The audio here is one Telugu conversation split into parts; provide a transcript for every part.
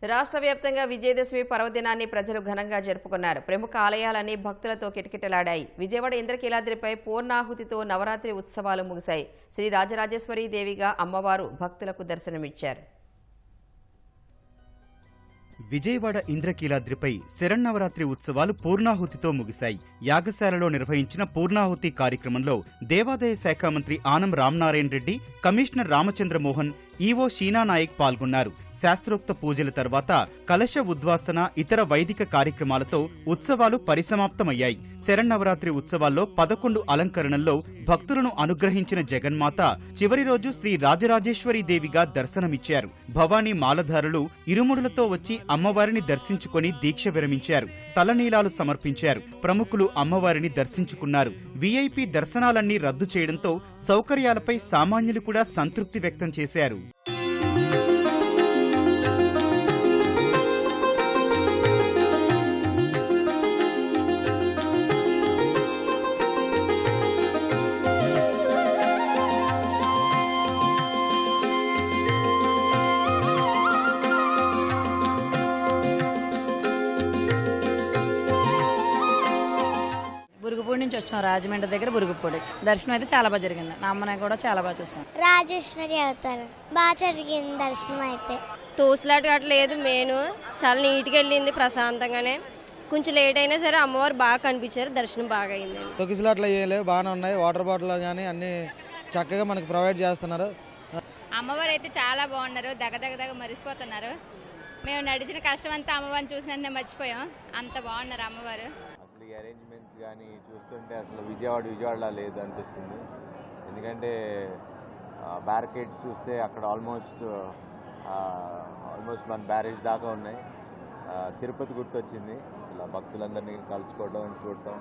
రాష్ట్ర వ్యాప్తంగా విజయదశమి పర్వదినాన్ని ప్రజలు ఘనంగా జరుపుకున్నారు. ప్రముఖ ఆలయాలన్నీ భక్తులతో కిటకిటలాడాయి. విజయవాడ ఇంద్రకీలాద్రిపై పూర్ణాహుతితో నవరాత్రి ఉత్సవాలు ముగిశాయి. శ్రీ రాజరాజేశ్వరి దేవిగా అమ్మవారు భక్తులకు దర్శనమిచ్చారు. విజయవాడ ఇంద్రకీలాద్రిపై శరన్నవరాత్రి ఉత్సవాలు పూర్ణాహుతితో ముగిశాయి. యాగశాలలో నిర్వహించిన పూర్ణాహుతి కార్యక్రమంలో దేవాదాయ శాఖ మంత్రి ఆనం రామనారాయణ రెడ్డి, కమిషనర్ రామచంద్ర మోహన్, ఈవో షీనా నాయక్ పాల్గొన్నారు. శాస్త్రోక్త పూజల తర్వాత కలశ ఉద్వాసన, ఇతర వైదిక కార్యక్రమాలతో ఉత్సవాలు పరిసమాప్తమయ్యాయి. శరన్నవరాత్రి ఉత్సవాల్లో 11 అలంకరణల్లో భక్తులను అనుగ్రహించిన జగన్మాత చివరి రోజు శ్రీ రాజరాజేశ్వరి దేవిగా దర్శనమిచ్చారు. భవానీ మాలధారులు ఇరుముడులతో వచ్చి అమ్మవారిని దర్శించుకొని దీక్ష విరమించారు. తలనీలాలు సమర్పించారు. ప్రముఖులు అమ్మవారిని దర్శించుకున్నారు. వీఐపీ దర్శనాలన్నీ రద్దు చేయడంతో సౌకర్యాలపై సామాన్యులు కూడా సంతృప్తి వ్యక్తం చేశారు. బురుగుపూడి నుంచి వచ్చాం. రాజమండ్రి దగ్గర బురుగుపూడి దర్శనం అయితే చాలా బాగా జరిగింది. నా అమ్మని కూడా చాలా బాగా చూస్తాం. రాజేశ్వరి అవుతారు బాగా జరిగింది దర్శనం. అయితే తోసులాట లేదు, మెయిన్ చాలా నీట్గా వెళ్ళింది, ప్రశాంతంగానే. కొంచెం లేట్ అయినా సరే అమ్మవారు బాగా కనిపించారు, దర్శనం బాగా అయింది. తొక్కిసలాట్లు ఏం లేవు, బాగానే ఉన్నాయి. వాటర్ బాటిల్ కానీ అన్ని చక్కగా మనకు ప్రొవైడ్ చేస్తున్నారు. అమ్మవారు అయితే చాలా బాగున్నారు, దగ్గ మరిసిపోతున్నారు. మేము నడిచిన కష్టం అంతా అమ్మవారిని చూసినట్టే మర్చిపోయాం, అంత బాగున్నారు అమ్మవారు. అసలు ఈ అరేంజ్మెంట్స్ కానీ చూస్తుంటే అసలు విజయవాడలా లేదు అనిపిస్తుంది. ఎందుకంటే బ్యారికేడ్స్ చూస్తే అక్కడ ఆల్మోస్ట్ మన బ్యారేజ్ దాకా ఉన్నాయి. తిరుపతి గుర్తొచ్చింది. ఇలా భక్తులందరినీ కలుసుకోవడం, చూడటం,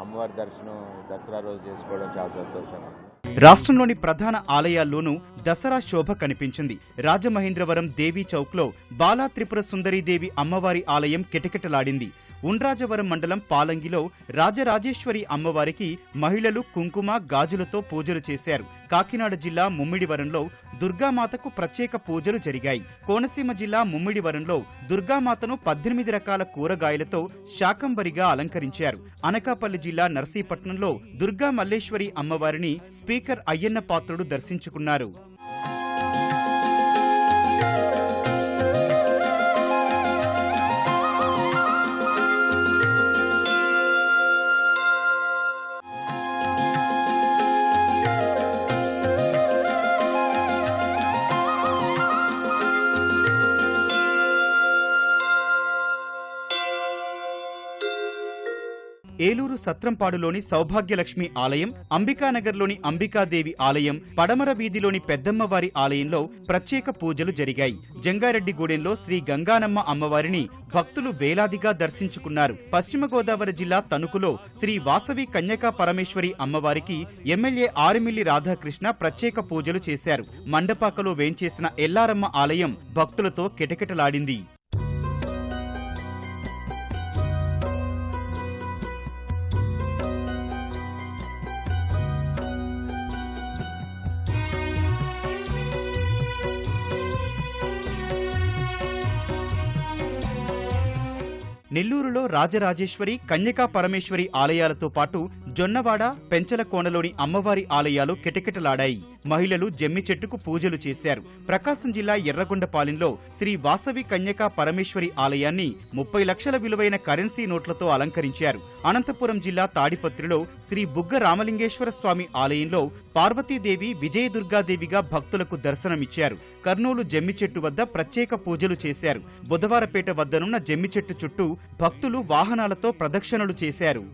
అమ్మవారి దర్శనం దసరా రోజు చేసుకోవడం చాలా సంతోషంగా ఉంది. రాష్ట్రంలోని ప్రధాన ఆలయాల్లోనూ దసరా శోభ కనిపించింది. రాజమహేంద్రవరం దేవీ చౌక్లో బాలా త్రిపుర సుందరీదేవి అమ్మవారి ఆలయం కిటకిటలాడింది. ఉండ్రాజవరం మండలం పాలంగిలో రాజరాజేశ్వరి అమ్మవారికి మహిళలు కుంకుమ, గాజులతో పూజలు చేశారు. కాకినాడ జిల్లా ముమ్మిడివరంలో దుర్గామాతకు ప్రత్యేక పూజలు జరిగాయి. కోనసీమ జిల్లా ముమ్మిడివరంలో దుర్గామాతను 18 రకాల కూరగాయలతో శాకంబరిగా అలంకరించారు. అనకాపల్లి జిల్లా నర్సీపట్నంలో దుర్గా మల్లేశ్వరి అమ్మవారిని స్పీకర్ అయ్యన్న పాత్రుడు దర్శించుకున్నారు. ఏలూరు సత్రంపాడులోని సౌభాగ్యలక్ష్మి ఆలయం, అంబికానగర్లోని అంబికాదేవి ఆలయం, పడమర వీధిలోని పెద్దమ్మవారి ఆలయంలో ప్రత్యేక పూజలు జరిగాయి. జంగారెడ్డిగూడెంలో శ్రీ గంగానమ్మ అమ్మవారిని భక్తులు వేలాదిగా దర్శించుకున్నారు. పశ్చిమ గోదావరి జిల్లా తణుకులో శ్రీ వాసవి కన్యకా పరమేశ్వరి అమ్మవారికి ఎమ్మెల్యే ఆరిమిల్లి రాధాకృష్ణ ప్రత్యేక పూజలు చేశారు. మండపాకలో వేంచేసిన ఎల్లారమ్మ ఆలయం భక్తులతో కిటకిటలాడింది. నెల్లూరులో రాజరాజేశ్వరి, కన్యకా పరమేశ్వరి ఆలయాలతో పాటు జొన్నవాడ, పెంచలకోనలోని అమ్మవారి ఆలయాలు కిటకిటలాడాయి. మహిళలు జమ్మి చెట్టుకు పూజలు చేశారు. ప్రకాశం జిల్లా ఎర్రగొండపాలెంలో శ్రీ వాసవి కన్యకా పరమేశ్వరి ఆలయాన్ని 30 లక్షల విలువైన కరెన్సీ నోట్లతో అలంకరించారు. అనంతపురం జిల్లా తాడిపత్రిలో శ్రీ బుగ్గ రామలింగేశ్వర స్వామి ఆలయంలో పార్వతీదేవి, విజయదుర్గాదేవిగా భక్తులకు దర్శనమిచ్చారు. కర్నూలు జమ్మి చెట్టు వద్ద ప్రత్యేక పూజలు చేశారు. బుధవారపేట వద్దనున్న జమ్మి చెట్టు చుట్టూ భక్తులు వాహనాలతో ప్రదక్షిణలు చేశారు.